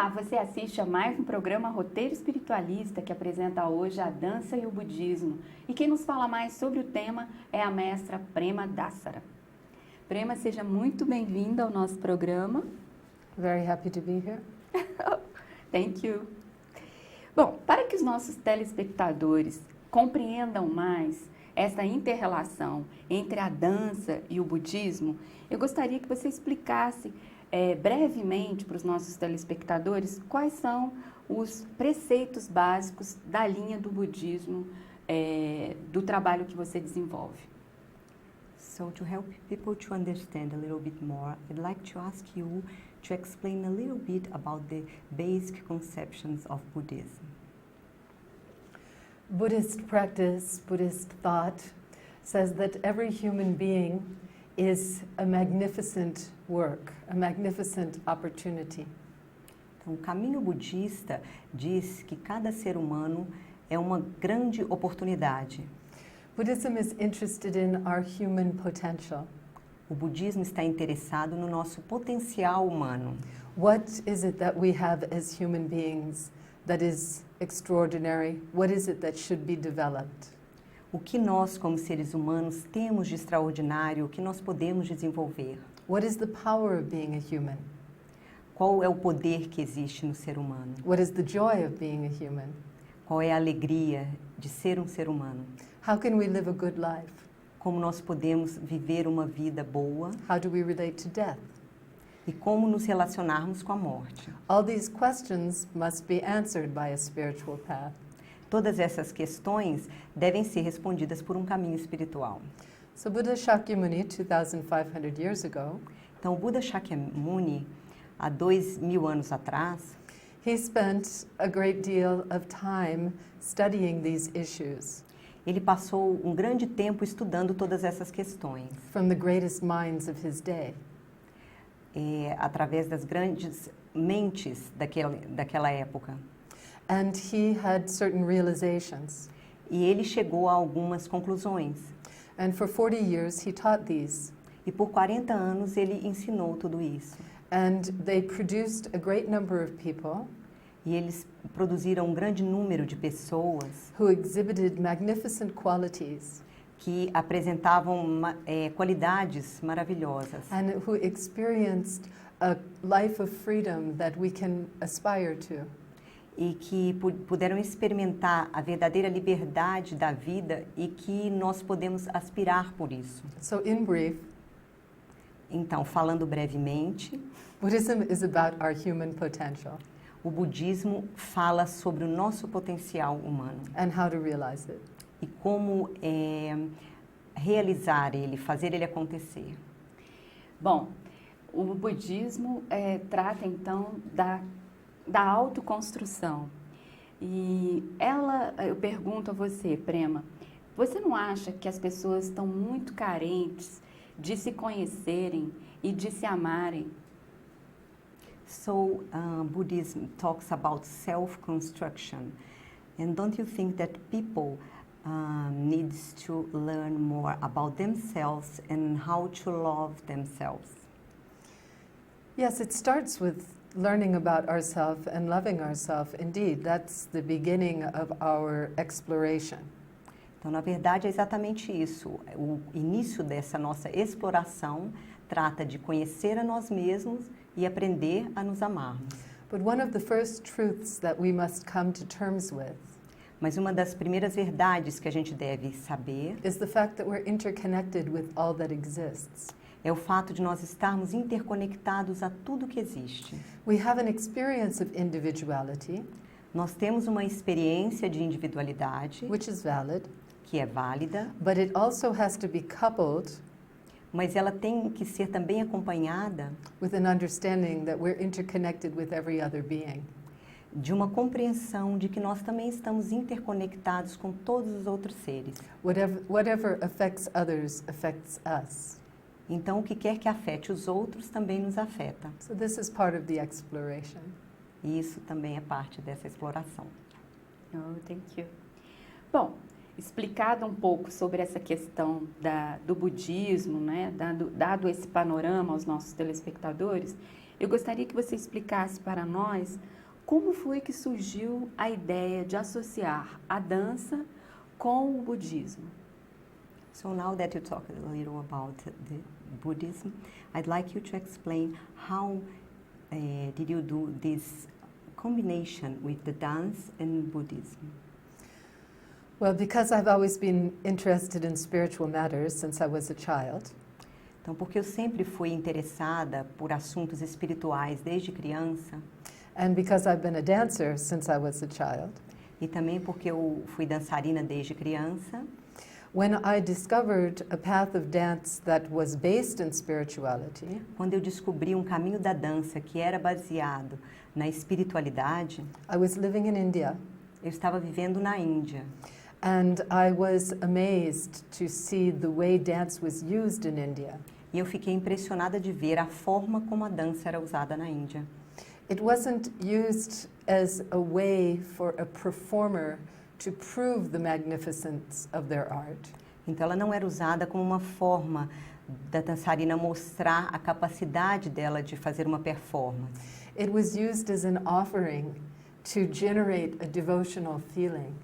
Olá, você assiste a mais um programa Roteiro Espiritualista que apresenta hoje a dança e o budismo. E quem nos fala mais sobre o tema é a mestra Prema Dassara. Prema, seja muito bem-vinda ao nosso programa. Very happy to be here. Thank you. Bom, para que os nossos telespectadores compreendam mais essa inter-relação entre a dança e o budismo, eu gostaria que você explicasse brevemente para os nossos telespectadores quais são os preceitos básicos da linha do budismo, do trabalho que você desenvolve. So to help people to understand a little bit more, I'd like to ask you to explain a little bit about the basic conceptions of Buddhism. Buddhist practice, Buddhist thought, says that every human being is a magnificent work, a magnificent opportunity. Então, o caminho budista diz que cada ser humano é uma grande oportunidade. Buddhism is interested in our human potential. O budismo está interessado no nosso potencial humano. What is it that we have as human beings that is extraordinary? What is it that should be developed? O que nós, como seres humanos, temos de extraordinário, o que nós podemos desenvolver? What is the power of being a human? Qual é o poder que existe no ser humano? What is the joy of being a human? Qual é a alegria de ser um ser humano? How can we live a good life? Como nós podemos viver uma vida boa? How do we relate to death? E como nos relacionarmos com a morte? All these questions must be answered by a spiritual path. Todas essas questões devem ser respondidas por um caminho espiritual. So Buddha Shakyamuni, 2,500 years ago, Então, o Buda Shakyamuni, há 2.000 anos atrás, he spent a great deal of time studying these issues ele passou um grande tempo estudando todas essas questões, from the greatest minds of his day. Através das grandes mentes daquela época. And he had certain realizations. E ele chegou a algumas conclusões. And for 40 years he taught these. E por 40 anos ele ensinou tudo isso. And they produced a great number of people E eles produziram um grande número de pessoas who exhibited magnificent qualities que apresentavam qualidades maravilhosas and who experienced a life of freedom that we can aspire to. e que puderam experimentar a verdadeira liberdade da vida e que nós podemos aspirar por isso. So in brief, Então, falando brevemente, Buddhism is about our human potential o budismo fala sobre o nosso potencial humano and how to realize it. e como realizar ele, fazer ele acontecer. Bom, o budismo trata então da autoconstrução. E eu pergunto a você, Prema, você não acha que as pessoas estão muito carentes de se conhecerem e de se amarem? So, Buddhism talks about self-construction. And don't you think that people needs to learn more about themselves and how to love themselves? Yes, it starts with learning about ourselves and loving ourselves. Indeed, that's the beginning of our exploration. Então, na verdade, é exatamente isso. O início dessa nossa exploração trata de conhecer a nós mesmos e aprender a nos amarmos. But one of the first truths that we must come to terms with Mas uma das primeiras verdades que a gente deve saber is the fact that we're interconnected with all that exists. é o fato de nós estarmos interconectados a tudo que existe. We have an experience of individuality, Nós temos uma experiência de individualidade, which is valid, que é válida, but it also has to be coupled mas ela tem que ser também acompanhada with an understanding that we're interconnected with every other being. de uma compreensão de que nós também estamos interconectados com todos os outros seres. Whatever affects others affects us. Então, o que quer que afete os outros também nos afeta. So this is part of the exploration. E isso também é parte dessa exploração. Oh, thank you. Bom, explicado um pouco sobre essa questão do budismo, né, dado esse panorama aos nossos telespectadores, eu gostaria que você explicasse para nós como foi que surgiu a ideia de associar a dança com o budismo. So now that you talked a little about the Buddhism, I'd like you to explain how did you do this combination with the dance and Buddhism? Well, because I've always been interested in spiritual matters since I was a child, Então, porque eu sempre fui interessada por assuntos espirituais desde criança, and because I've been a dancer since I was a child, e também porque eu fui dançarina desde criança, when I discovered a path of dance that was based in spirituality, quando eu descobri um caminho da dança que era baseado na espiritualidade, I was living in India, eu estava vivendo na Índia. and I was amazed to see the way dance was used in India. E eu fiquei impressionada de ver a forma como a dança era usada na Índia. It wasn't used as a way for a performer to prove the magnificence of their art. Então ela não era usada como uma forma da dançarina mostrar a capacidade dela de fazer uma performance. It was used as an offering to generate a devotional feeling.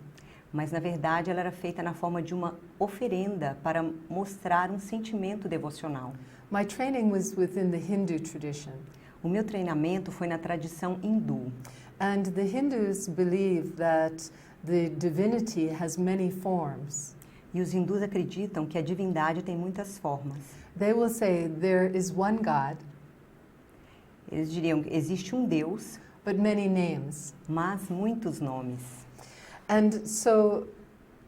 Mas na verdade ela era feita na forma de uma oferenda para mostrar um sentimento devocional. My training was within the Hindu tradition, O meu treinamento foi na tradição hindu. and the Hindus believe that the divinity has many forms. E os hindus acreditam que a divindade tem muitas formas. They will say there is one God, Eles diriam que existe um Deus, but many names. mas muitos nomes. And so,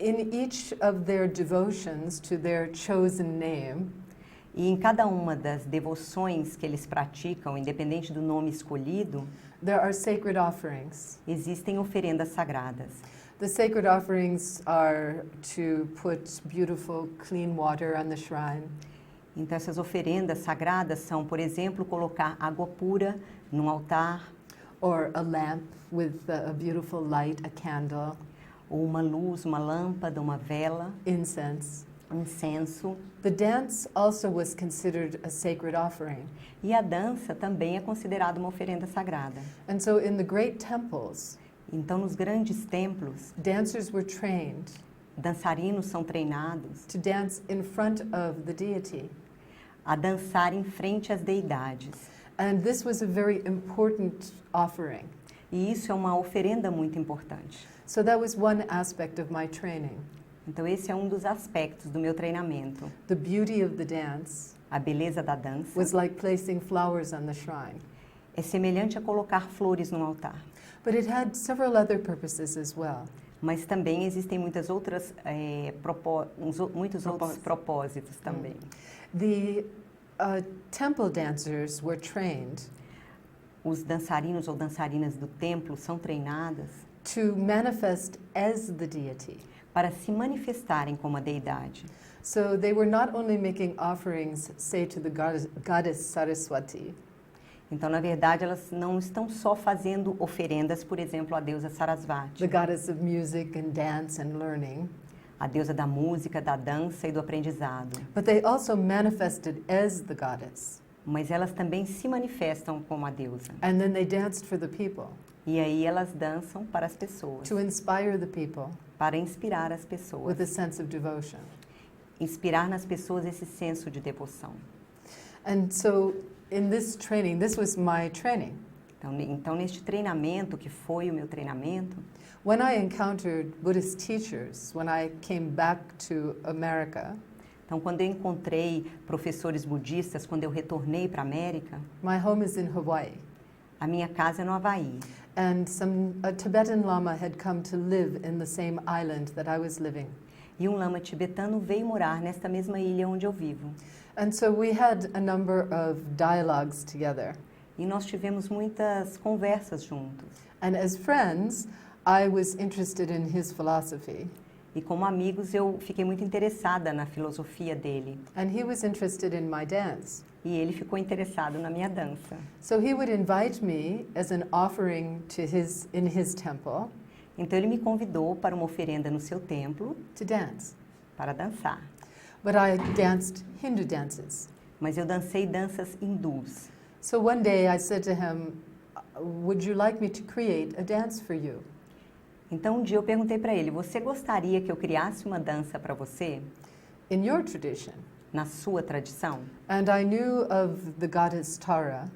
in each of their devotions to their chosen name, E em cada uma das devoções que eles praticam, independente do nome escolhido, there are sacred offerings. existem oferendas sagradas. The sacred offerings are to put beautiful, clean water on the shrine, Então essas oferendas sagradas são, por exemplo, colocar água pura num altar, or a lamp with a beautiful light, a candle, ou uma luz, uma lâmpada, uma vela, incense. incenso. The dance also was considered a sacred offering. E a dança também é considerada uma oferenda sagrada. And so, in the great temples, Então, nos grandes templos, dancers were trained dançarinos são treinados to dance in front of the deity. a dançar em frente às deidades. And this was a very important offering. E isso é uma oferenda muito importante. So that was one aspect of my training. Então, esse é um dos aspectos do meu treinamento. The beauty of the dance A beleza da dança was like placing flowers on the shrine. é semelhante a colocar flores no altar. But it had several other purposes as well. Mas também existem muitas outras, muitos outros propósitos também. The temple dancers were trained Os dançarinos ou dançarinas do templo são treinadas to manifest as the deity. para se manifestarem como a deidade. So they were not only making offerings, say, to the goddess Saraswati, Então, na verdade, elas não estão só fazendo oferendas, por exemplo, à deusa the Sarasvati, goddess of music and dance and learning, a deusa da música, da dança e do aprendizado. but they also manifested as the goddess. Mas elas também se manifestam como a deusa. And then they danced for the people E aí elas dançam para as pessoas, to inspire the people para inspirar as pessoas, with a sense of devotion. inspirar nas pessoas esse senso de devoção. And so in this training, this was my training. Então, neste treinamento, que foi o meu treinamento, When I encountered Buddhist teachers, when I came back to America, então, quando eu encontrei professores budistas, quando eu retornei para a América, my home is in Hawaii. a minha casa é no Havaí. And a Tibetan Lama had come to live in the same island that I was living. E um lama tibetano veio morar nesta mesma ilha onde eu vivo. And so we had a number of dialogues together. E nós tivemos muitas conversas juntos. And as friends, I was interested in his philosophy. E como amigos, eu fiquei muito interessada na filosofia dele. And he was interested in my dance. E ele ficou interessado na minha dança. So he would invite me as an offering to in his temple Então ele me convidou para uma oferenda no seu templo to dance. para dançar. But I danced Hindu dances. Mas eu dancei danças hindus. So one day I said to him, would you like me to create a dance for you? Então um dia eu perguntei para ele, você gostaria que eu criasse uma dança para você, In your tradition. na sua tradição? And I knew of the goddess Tara.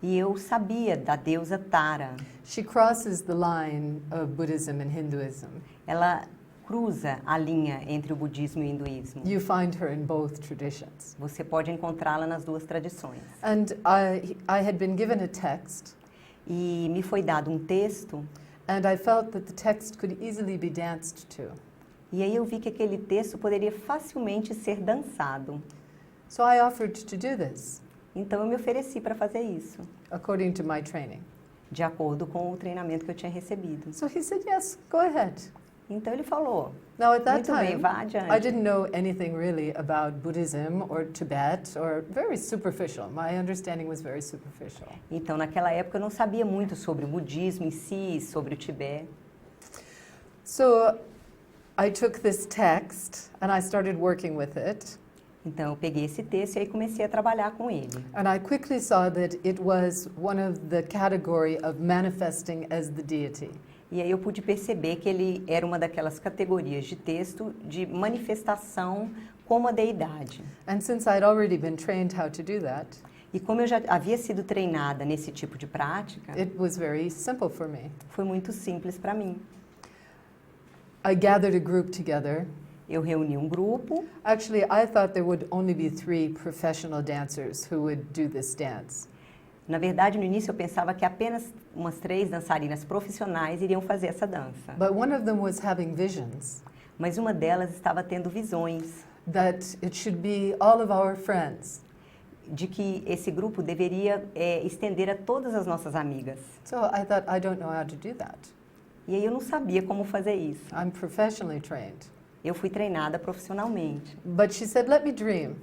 E eu sabia da deusa Tara. She crosses the line of Buddhism and Hinduism. Ela cruza a linha entre o budismo e o hinduísmo. You find her in both traditions. Você pode encontrá-la nas duas tradições. And I had been given a text, E me foi dado um texto, and I felt that the text could easily be danced to. e aí eu vi que aquele texto poderia facilmente ser dançado. So I offered to do this, Então eu me ofereci para fazer isso, according to my training. de acordo com o treinamento que eu tinha recebido. So he said, yes, go ahead. Então ele falou, Now at that muito bem, time, vá I adiante. didn't know anything really about Buddhism or Tibet, or very superficial. My understanding was very superficial. Então naquela época eu não sabia muito sobre o budismo em si, sobre o Tibete. So I took this text and I started working with it. Então eu peguei esse texto e aí comecei a trabalhar com ele. And I quickly saw that it was one of the category of manifesting as the deity. E aí eu pude perceber que ele era uma daquelas categorias de texto de manifestação como a deidade. And since I'd already been trained how to do that, E como eu já havia sido treinada nesse tipo de prática, it was very simple for me. foi muito simples para mim. I gathered a group together. Eu reuni um grupo. Actually, I thought there would only be 3 professional dancers who would do this dance. Na verdade, no início eu pensava que apenas umas 3 dançarinas profissionais iriam fazer essa dança. But one of them was having visions Mas uma delas estava tendo visões that it should be all of our friends. de que esse grupo deveria estender a todas as nossas amigas. So I thought, I don't know how to do that. E aí eu não sabia como fazer isso. I'm professionally trained. Eu fui treinada profissionalmente. But she said, let me dream.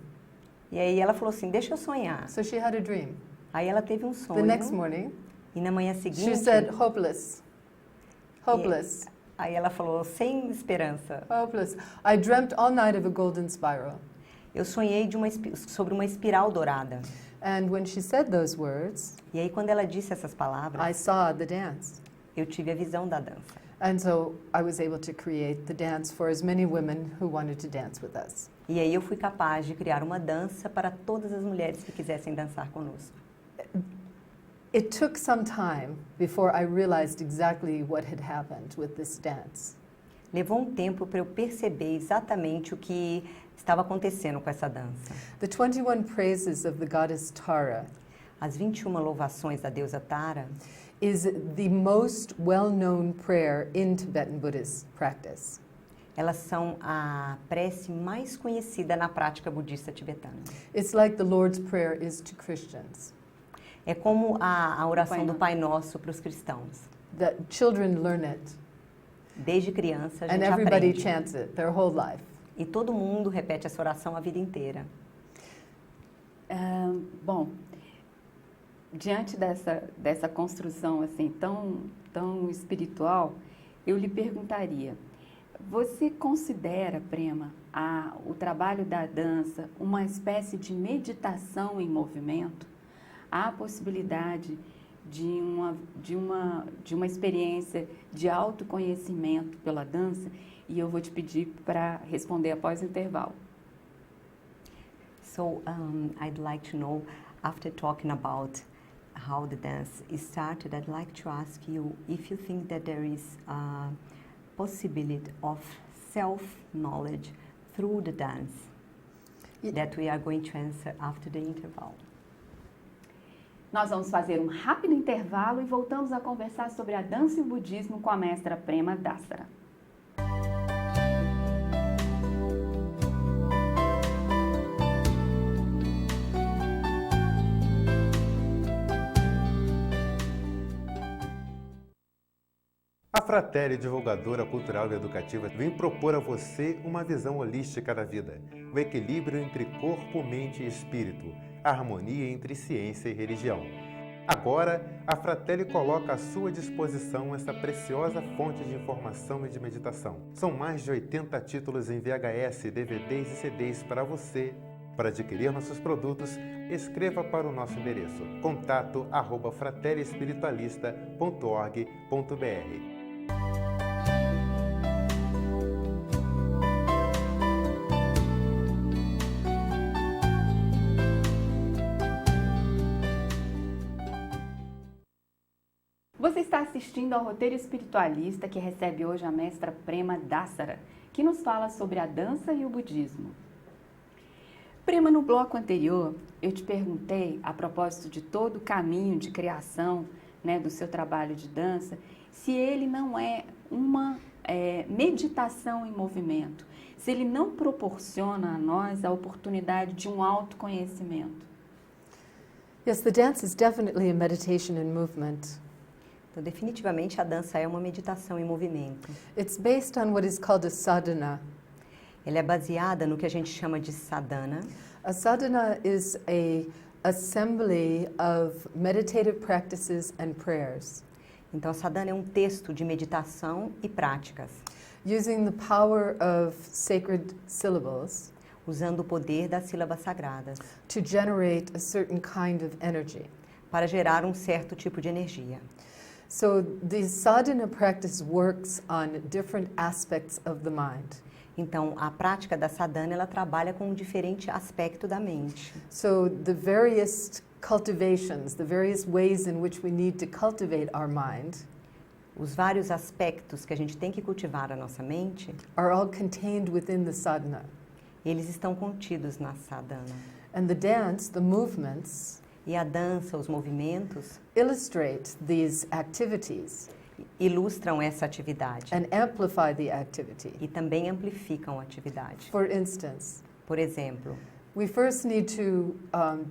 E aí ela falou assim, deixa eu sonhar. So she had a dream. Aí ela teve um The sonho. next morning, E na manhã she seguinte, said, hopeless. Hopeless. aí ela falou, sem esperança. Hopeless. I dreamt all night of a golden spiral. Eu sonhei sobre uma espiral dourada. And when she said those words, E aí quando ela disse essas I palavras, saw the dance. eu tive a visão da dança. And so I was able to create the dance for as many women who wanted to dance with us. E aí eu fui capaz de criar uma dança para todas as mulheres que quisessem dançar conosco. It took some time before I realized exactly what had happened with this dance. Levou um tempo para eu perceber exatamente o que estava acontecendo com essa dança. The 21 praises of the goddess Tara As 21 louvações da deusa Tara is the most well-known prayer in Tibetan Buddhist practice. elas são a prece mais conhecida na prática budista tibetana. It's like the Lord's Prayer is to Christians. É como a oração Pai do Nosso. Pai Nosso para os cristãos. That children learn it, Desde criança a and gente everybody aprende. chants it their whole life. E todo mundo repete essa oração a vida inteira. Bom, diante dessa construção assim tão espiritual, eu lhe perguntaria: você considera, Prema, o trabalho da dança uma espécie de meditação em movimento? Há a possibilidade de uma experiência de autoconhecimento pela dança? E eu vou te pedir para responder após o intervalo. So I'd like to know, after talking about how the dance is started, I'd like to ask you if you think that there is a possibility of self-knowledge through the dance that we are going to answer after the interval. Nós vamos fazer um rápido intervalo e voltamos a conversar sobre a dança e o budismo com a mestra Prema Dassara. A Fratelli, divulgadora cultural e educativa, vem propor a você uma visão holística da vida, o equilíbrio entre corpo, mente e espírito, a harmonia entre ciência e religião. Agora, a Fratelli coloca à sua disposição essa preciosa fonte de informação e de meditação. São mais de 80 títulos em VHS, DVDs e CDs para você Para adquirir nossos produtos, escreva para o nosso endereço contato@fraterespiritualista.org.br. Você está assistindo ao Roteiro Espiritualista, que recebe hoje a mestra Prema Dassara, que nos fala sobre a dança e o budismo. Prema, no bloco anterior, eu te perguntei, a propósito de todo o caminho de criação, né, do seu trabalho de dança, se ele não é uma meditação em movimento, se ele não proporciona a nós a oportunidade de um autoconhecimento. Yes, the dance is definitely a meditation in movement. Então, definitivamente, a dança é uma meditação em movimento. It's based on what is called a sadhana. Ela é baseada no que a gente chama de sadhana. A sadhana is a assembly of meditative practices and prayers, Então, a sadhana é um texto de meditação e práticas, using the power of sacred syllables usando o poder das sílabas sagradas to generate a certain kind of energy. para gerar um certo tipo de energia. So the sadhana practice works on different aspects of the mind. Então, a prática da sadhana, ela trabalha com um diferente aspecto da mente. So the various cultivations, the various ways in which we need to cultivate our mind Os vários aspectos que a gente tem que cultivar a nossa mente, are all contained within the sadhana. eles estão contidos na sadhana. And the dance, the movements, E a dança, os movimentos, illustrate these activities ilustram essa atividade and amplify the activity. e também amplificam a atividade. For instance, Por exemplo, we first need to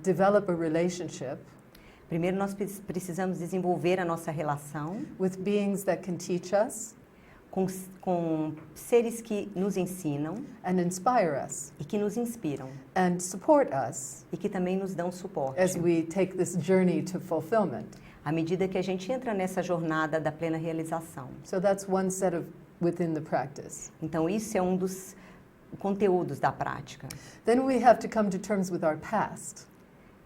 develop a relationship primeiro nós precisamos desenvolver a nossa relação with beings that can teach us com seres que nos ensinam and inspire us e que nos inspiram and support us e que também nos dão suporte. as we take this journey to fulfillment. À medida que a gente entra nessa jornada da plena realização. So that's one set of within the practice. Então, isso é um dos conteúdos da prática. Then we have to come to terms with our past.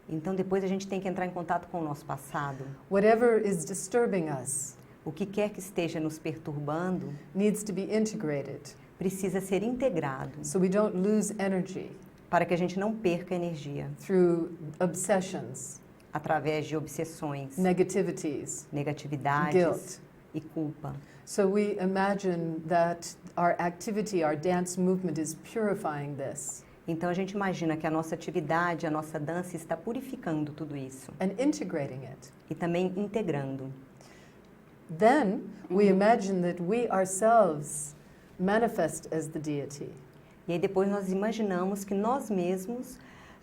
Então, depois a gente tem que entrar em contato com o nosso passado. Whatever is disturbing us O que quer que esteja nos perturbando needs to be integrated precisa ser integrado so we don't lose energy para que a gente não perca energia through obsessions, através de obsessões, negativities, negatividades guilt. e culpa. So we imagine that our activity, our dance movement is purifying this Então, a gente imagina que a nossa atividade, a nossa dança está purificando tudo isso and integrating it. e também integrando. Then we imagine that we ourselves manifest as the deity. E aí depois nós imaginamos que nós mesmos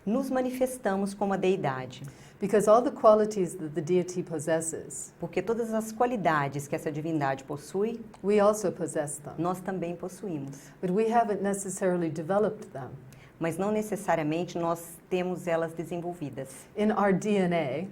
nos manifestamos como a deidade. Because all the qualities that the deity possesses, Porque todas as qualidades que essa divindade possui, we also possess them. nós também possuímos. But we haven't necessarily developed them. Mas não necessariamente nós temos elas desenvolvidas. In our DNA,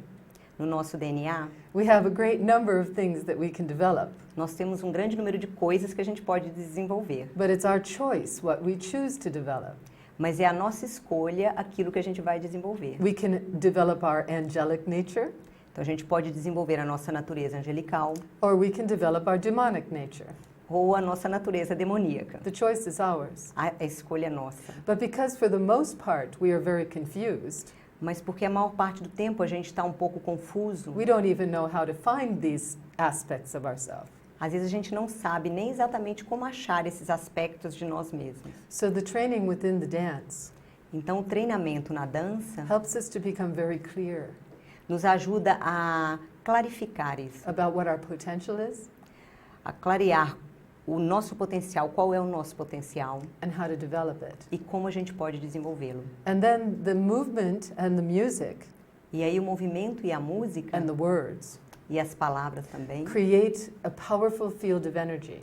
No nosso DNA, we have a great number of things that we can develop. nós temos um grande número de coisas que a gente pode desenvolver. But it's our choice what we choose to develop. Mas é a nossa escolha aquilo que a gente vai desenvolver. We can develop our angelic nature, Então a gente pode desenvolver a nossa natureza angelical or we can develop our demonic nature. ou a nossa natureza demoníaca. The choice is ours. A escolha é nossa. But because for the most part we are very confused, Mas porque a maior parte do tempo a gente está um pouco confuso, we don't even know how to find these aspects of ourselves. às vezes a gente não sabe nem exatamente como achar esses aspectos de nós mesmos. So the training within the dance Então o treinamento na dança helps us to become very clear nos ajuda a clarificar isso, about what our potential is a clarear o nosso potencial, qual é o nosso potencial and how to develop it. e como a gente pode desenvolvê-lo. And then the movement and the music E aí o movimento e a música and the words e as palavras também create a powerful field of energy.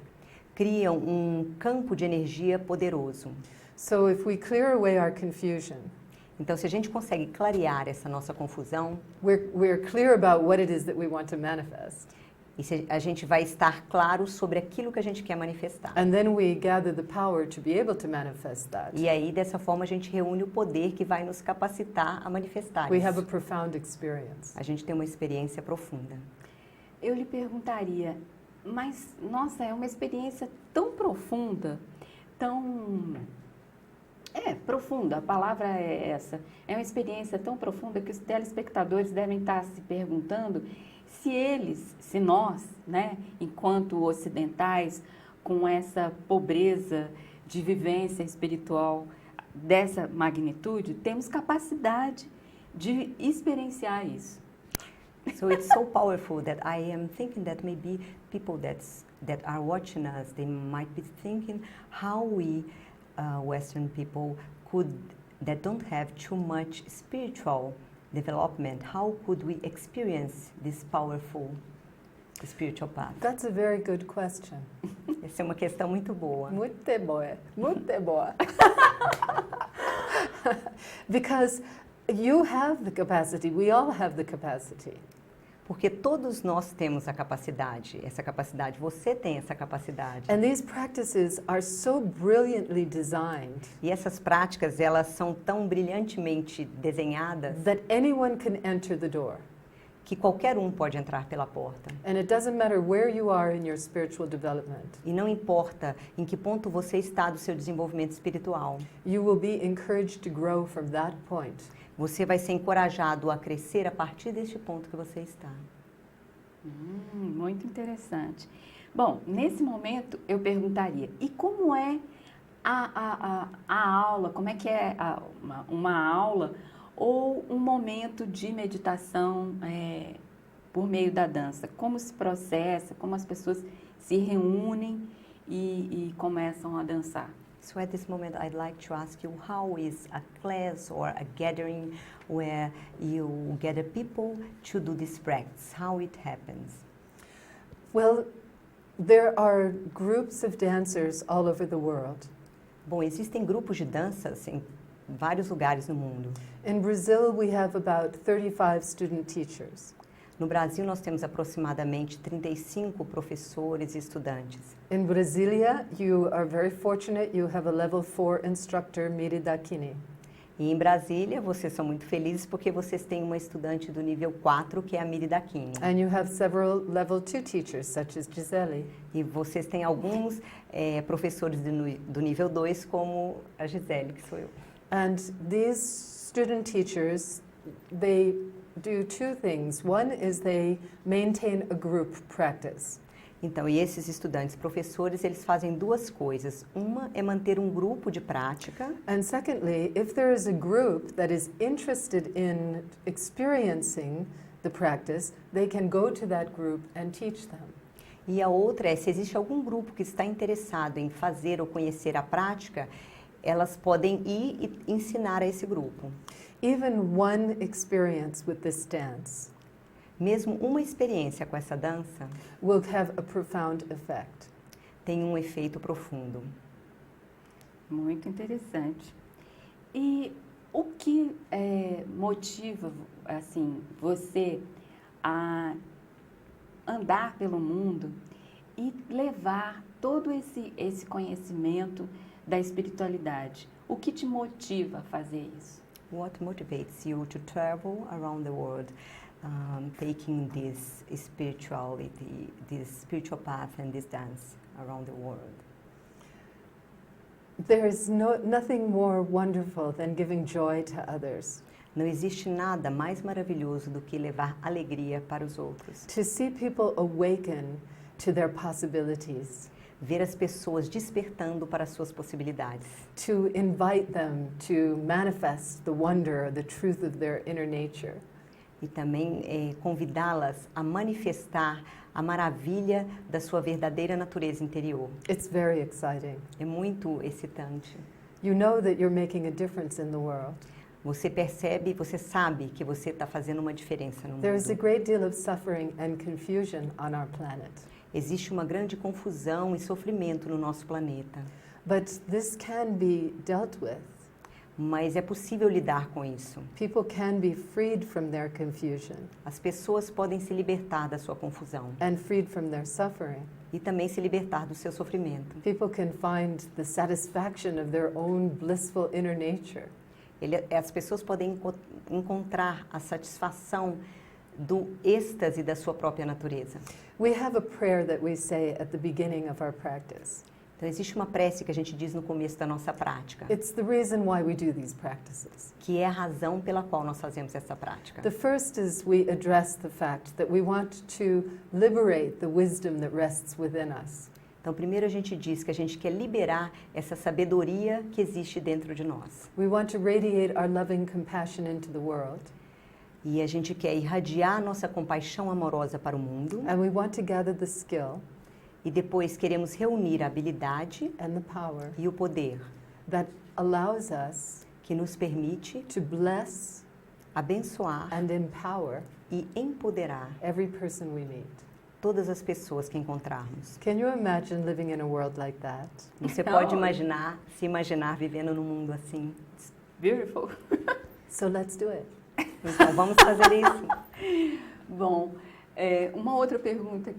criam um campo de energia poderoso. So if we clear away our confusion, Então, se a gente consegue clarear essa nossa confusão, we're clear about what it is that we want to manifest. E a gente vai estar claro sobre aquilo que a gente quer manifestar. And then we gather the power to be able to manifest that. E aí, dessa forma, a gente reúne o poder que vai nos capacitar a manifestar We have a isso. profound experience. A gente tem uma experiência profunda. Eu lhe perguntaria, mas, nossa, é uma experiência tão profunda, tão... profunda, a palavra é essa. É uma experiência tão profunda que os telespectadores devem estar se perguntando se nós, né, enquanto ocidentais, com essa pobreza de vivência espiritual dessa magnitude, temos capacidade de experienciar isso. So it's so powerful that I am thinking that maybe people that are watching us, they might be thinking how we Western people that don't have too much spiritual development, how could we experience this powerful spiritual path? That's a very good question. Essa é uma questão muito boa. Muito boa. Muito boa. Because you have the capacity, we all have the capacity. Porque todos nós temos a capacidade, essa capacidade, você tem essa capacidade. And these practices are so brilliantly designed E essas práticas, elas são tão brilhantemente desenhadas that anyone can enter the door. que qualquer um pode entrar pela porta. And it doesn't matter where you are in your spiritual development. E não importa em que ponto você está do seu desenvolvimento espiritual. You will be encouraged to grow from that point. Você vai ser encorajado a crescer a partir deste ponto que você está. Muito interessante. Bom, nesse momento eu perguntaria, e como é a aula, como é que é uma aula ou um momento de meditação por meio da dança? Como se processa, como as pessoas se reúnem e começam a dançar? So at this moment I'd like to ask you, how is a class or a gathering where you gather people to do this practice? How it happens? Well, there are groups of dancers all over the world. Bom, existem grupos de danças em vários lugares no mundo. In Brazil, we have about 35 student teachers. No Brasil, nós temos aproximadamente 35 professores e estudantes. In Brasilia, you are very fortunate. You have a level 4 instructor, Miri Dakini. E em Brasília, vocês são muito felizes porque vocês têm uma estudante do nível 4, que é a Miri Dakini. And you have several level 2 teachers, such as Gisele. E vocês têm alguns professores do nível 2, como a Gisele, que sou eu. And these student teachers, they do two things. One is they maintain a group practice. Então, e esses estudantes professores, eles fazem duas coisas. Uma é manter um grupo de prática. And secondly, if there is a group that is interested in experiencing the practice, they can go to that group and teach them. E a outra é, se existe algum grupo que está interessado em fazer ou conhecer a prática, elas podem ir e ensinar a esse grupo. Even one experience with this dance Mesmo uma experiência com essa dança will have a profound effect. tem um efeito profundo. Muito interessante. E o que motiva assim você a andar pelo mundo e levar todo esse conhecimento da espiritualidade? O que te motiva a fazer isso? What motivates you to travel around the world, taking this spirituality, this spiritual path and this dance around the world? There is nothing more wonderful than giving joy to others. Não existe nada mais maravilhoso do que levar alegria para os outros. To see people awaken to their possibilities. Ver as pessoas despertando para as suas possibilidades. To invite them to manifest the wonder, the truth of their inner nature. E também convidá-las a manifestar a maravilha da sua verdadeira natureza interior. It's very exciting. É muito excitante. You know that you're making a difference in the world. Você percebe, você sabe que você está fazendo uma diferença no There is a mundo. great deal of suffering and confusion on our planet. Existe uma grande confusão e sofrimento no nosso planeta. But this can be dealt with. mas é possível lidar com isso. People can be freed from their confusion As pessoas podem se libertar da sua confusão and freed from their suffering. e também se libertar do seu sofrimento. People can find the satisfaction of their own blissful inner nature. As pessoas podem encontrar a satisfação do êxtase da sua própria natureza. We have a prayer that we say at the beginning of our practice. Então existe uma prece que a gente diz no começo da nossa prática, It's the reason why we do these practices. que é a razão pela qual nós fazemos essa prática. The first is we address the fact that we want to liberate the wisdom that rests within us. Então, primeiro a gente diz que a gente quer liberar essa sabedoria que existe dentro de nós. We want to radiate our loving compassion into the world. E a gente quer irradiar nossa compaixão amorosa para o mundo. And we want to gather the skill E depois queremos reunir a habilidade and the power e o poder that allows us que nos permite to bless abençoar and empower e empoderar every person we meet. todas as pessoas que encontrarmos. Can you imagine living in a world like that? Você pode se imaginar vivendo num mundo assim. Beautiful. So let's do it. Então, vamos fazer isso. Bom, uma outra pergunta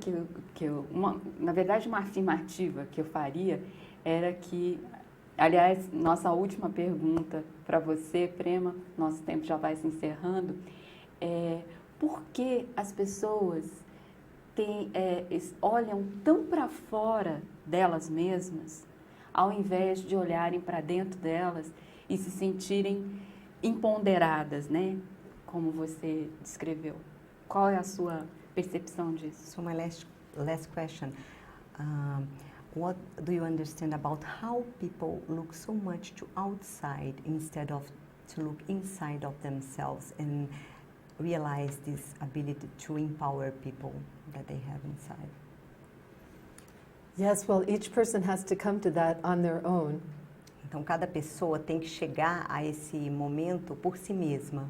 na verdade uma afirmativa que eu faria era que, aliás, nossa última pergunta para você, Prema, nosso tempo já vai se encerrando, por que as pessoas olham tão para fora delas mesmas, ao invés de olharem para dentro delas e se sentirem empoderadas, né? Como você descreveu. Qual é a sua percepção disso? So my last question. What do you understand about how people look so much to outside instead of to look inside of themselves and realize this ability to empower people that they have inside? Yes, well, each person has to come to that on their own. Então, cada pessoa tem que chegar a esse momento por si mesma.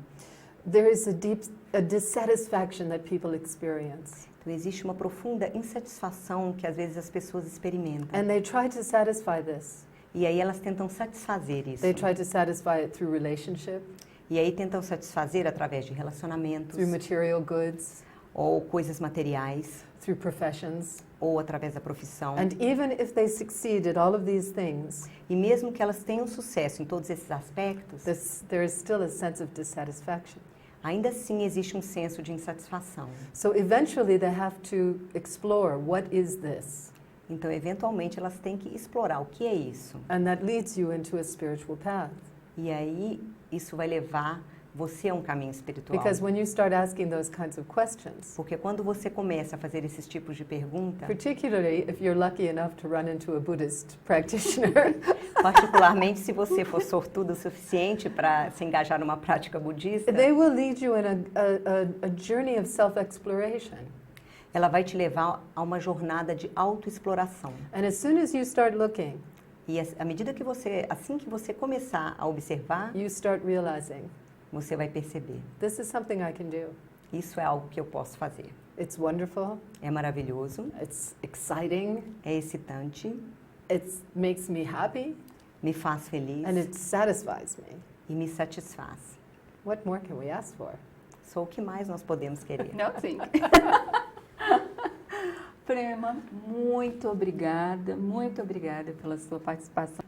There is a dissatisfaction that people experience. Então, existe uma profunda insatisfação que às vezes as pessoas experimentam. And they try to satisfy this. E aí elas tentam satisfazer isso. They try to satisfy it through relationship, E aí tentam satisfazer através de relacionamentos, through material goods, ou coisas materiais, through professions. ou através da profissão. And even if they succeed at all of these things, E mesmo que elas tenham sucesso em todos esses aspectos, there is still a sense of dissatisfaction. ainda assim existe um senso de insatisfação. So eventually they have to explore what is this? Então, eventualmente, elas têm que explorar o que é isso. And that leads you into a spiritual path. E aí, isso vai levar você a um caminho espiritual. Because when you start asking those kinds of questions, Porque quando você começa a fazer esses tipos de pergunta, particularly if you're lucky enough to run into a Buddhist practitioner, particularmente se você for sortudo o suficiente para se engajar numa prática budista, they will lead you in a journey of self-exploration. ela vai te levar a uma jornada de autoexploração. And as soon as you start looking, E à medida que assim que você começar a observar, you start realizing, você vai perceber. this is something I can do. Isso é algo que eu posso fazer. It's wonderful, É maravilhoso, it's exciting, é excitante, it makes me happy, me faz feliz and it satisfies me. e me satisfaz. What more can we ask for? Só o que mais nós podemos querer. Nothing. Prema, muito obrigada pela sua participação.